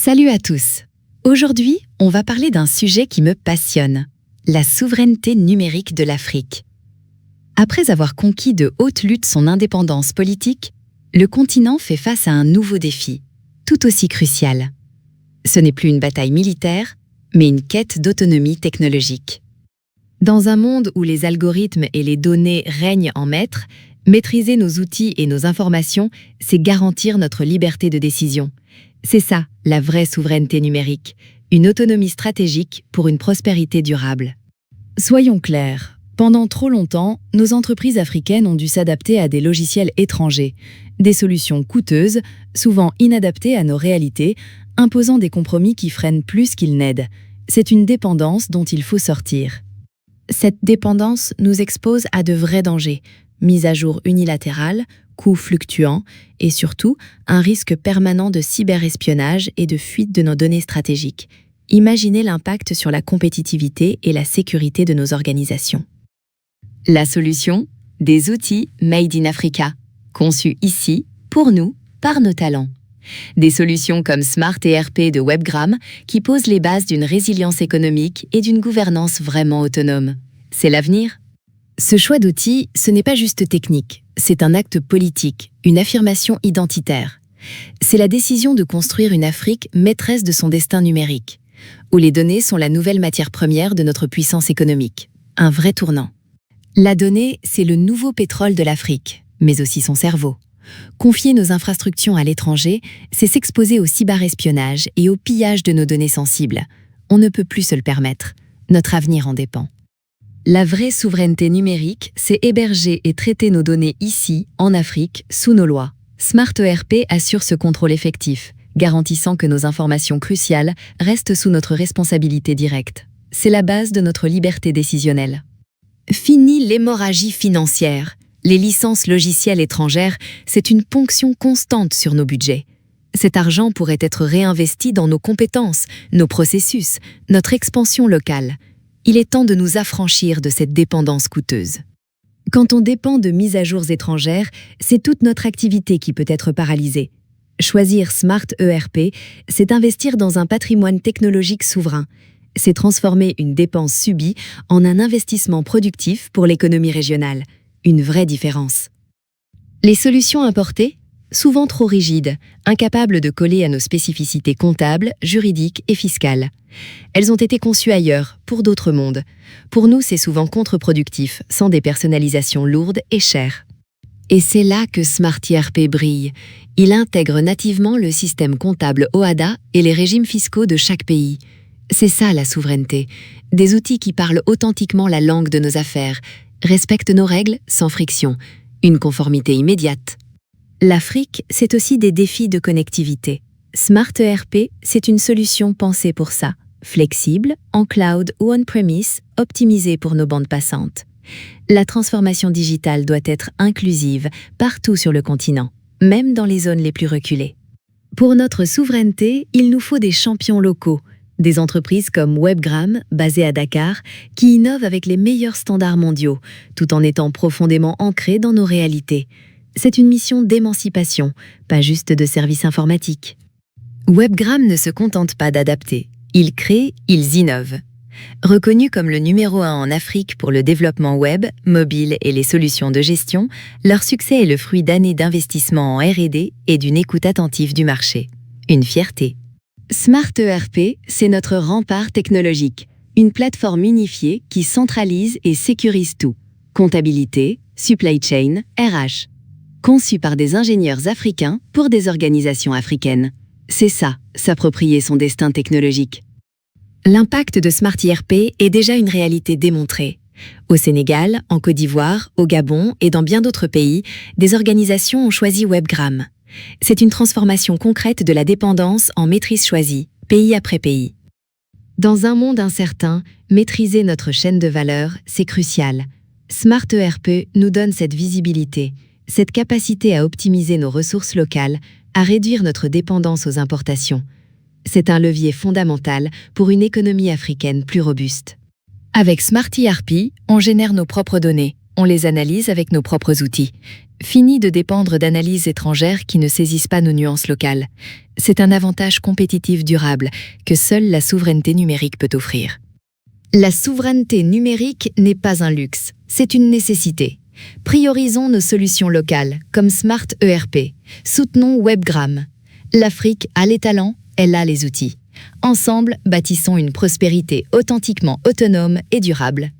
Salut à tous! Aujourd'hui, on va parler d'un sujet qui me passionne, la souveraineté numérique de l'Afrique. Après avoir conquis de haute lutte son indépendance politique, le continent fait face à un nouveau défi, tout aussi crucial. Ce n'est plus une bataille militaire, mais une quête d'autonomie technologique. Dans un monde où les algorithmes et les données règnent en maître, maîtriser nos outils et nos informations, c'est garantir notre liberté de décision. C'est ça, la vraie souveraineté numérique, une autonomie stratégique pour une prospérité durable. Soyons clairs, pendant trop longtemps, nos entreprises africaines ont dû s'adapter à des logiciels étrangers, des solutions coûteuses, souvent inadaptées à nos réalités, imposant des compromis qui freinent plus qu'ils n'aident. C'est une dépendance dont il faut sortir. Cette dépendance nous expose à de vrais dangers, mise à jour unilatérale, coûts fluctuants et surtout un risque permanent de cyberespionnage et de fuite de nos données stratégiques. Imaginez l'impact sur la compétitivité et la sécurité de nos organisations. La solution ? Des outils Made in Africa, conçus ici, pour nous, par nos talents. Des solutions comme Smart ERP de Webgram qui posent les bases d'une résilience économique et d'une gouvernance vraiment autonome. C'est l'avenir ? Ce choix d'outils, ce n'est pas juste technique, c'est un acte politique, une affirmation identitaire. C'est la décision de construire une Afrique maîtresse de son destin numérique, où les données sont la nouvelle matière première de notre puissance économique. Un vrai tournant. La donnée, c'est le nouveau pétrole de l'Afrique, mais aussi son cerveau. Confier nos infrastructures à l'étranger, c'est s'exposer au cyberespionnage et au pillage de nos données sensibles. On ne peut plus se le permettre. Notre avenir en dépend. La vraie souveraineté numérique, c'est héberger et traiter nos données ici, en Afrique, sous nos lois. Smart ERP assure ce contrôle effectif, garantissant que nos informations cruciales restent sous notre responsabilité directe. C'est la base de notre liberté décisionnelle. Fini l'hémorragie financière. Les licences logicielles étrangères, c'est une ponction constante sur nos budgets. Cet argent pourrait être réinvesti dans nos compétences, nos processus, notre expansion locale. Il est temps de nous affranchir de cette dépendance coûteuse. Quand on dépend de mises à jour étrangères, c'est toute notre activité qui peut être paralysée. Choisir Smart ERP, c'est investir dans un patrimoine technologique souverain. C'est transformer une dépense subie en un investissement productif pour l'économie régionale. Une vraie différence. Les solutions importées ? Souvent trop rigides, incapables de coller à nos spécificités comptables, juridiques et fiscales. Elles ont été conçues ailleurs, pour d'autres mondes. Pour nous, c'est souvent contre-productif, sans des personnalisations lourdes et chères. Et c'est là que Smart ERP brille. Il intègre nativement le système comptable OHADA et les régimes fiscaux de chaque pays. C'est ça la souveraineté. Des outils qui parlent authentiquement la langue de nos affaires, respectent nos règles sans friction, une conformité immédiate. L'Afrique, c'est aussi des défis de connectivité. Smart ERP, c'est une solution pensée pour ça. Flexible, en cloud ou on-premise, optimisée pour nos bandes passantes. La transformation digitale doit être inclusive partout sur le continent, même dans les zones les plus reculées. Pour notre souveraineté, il nous faut des champions locaux, des entreprises comme Webgram, basées à Dakar, qui innovent avec les meilleurs standards mondiaux, tout en étant profondément ancrées dans nos réalités. C'est une mission d'émancipation, pas juste de service informatique. Webgram ne se contente pas d'adapter. Ils créent, ils innovent. Reconnus comme le numéro 1 en Afrique pour le développement web, mobile et les solutions de gestion, leur succès est le fruit d'années d'investissement en R&D et d'une écoute attentive du marché. Une fierté. Smart ERP, c'est notre rempart technologique, une plateforme unifiée qui centralise et sécurise tout. Comptabilité, supply chain, RH. Conçue par des ingénieurs africains pour des organisations africaines. C'est ça, s'approprier son destin technologique. L'impact de Smart ERP est déjà une réalité démontrée. Au Sénégal, en Côte d'Ivoire, au Gabon et dans bien d'autres pays, des organisations ont choisi Webgram. C'est une transformation concrète de la dépendance en maîtrise choisie, pays après pays. Dans un monde incertain, maîtriser notre chaîne de valeur, c'est crucial. Smart ERP nous donne cette visibilité, cette capacité à optimiser nos ressources locales, à réduire notre dépendance aux importations. C'est un levier fondamental pour une économie africaine plus robuste. Avec Smart ERP, on génère nos propres données, On les analyse avec nos propres outils. Fini de dépendre d'analyses étrangères qui ne saisissent pas nos nuances locales. C'est un avantage compétitif durable que seule la souveraineté numérique peut offrir. La souveraineté numérique n'est pas un luxe, c'est une nécessité. Priorisons nos solutions locales, comme Smart ERP. Soutenons Webgram. L'Afrique a les talents, elle a les outils. Ensemble, bâtissons une prospérité authentiquement autonome et durable.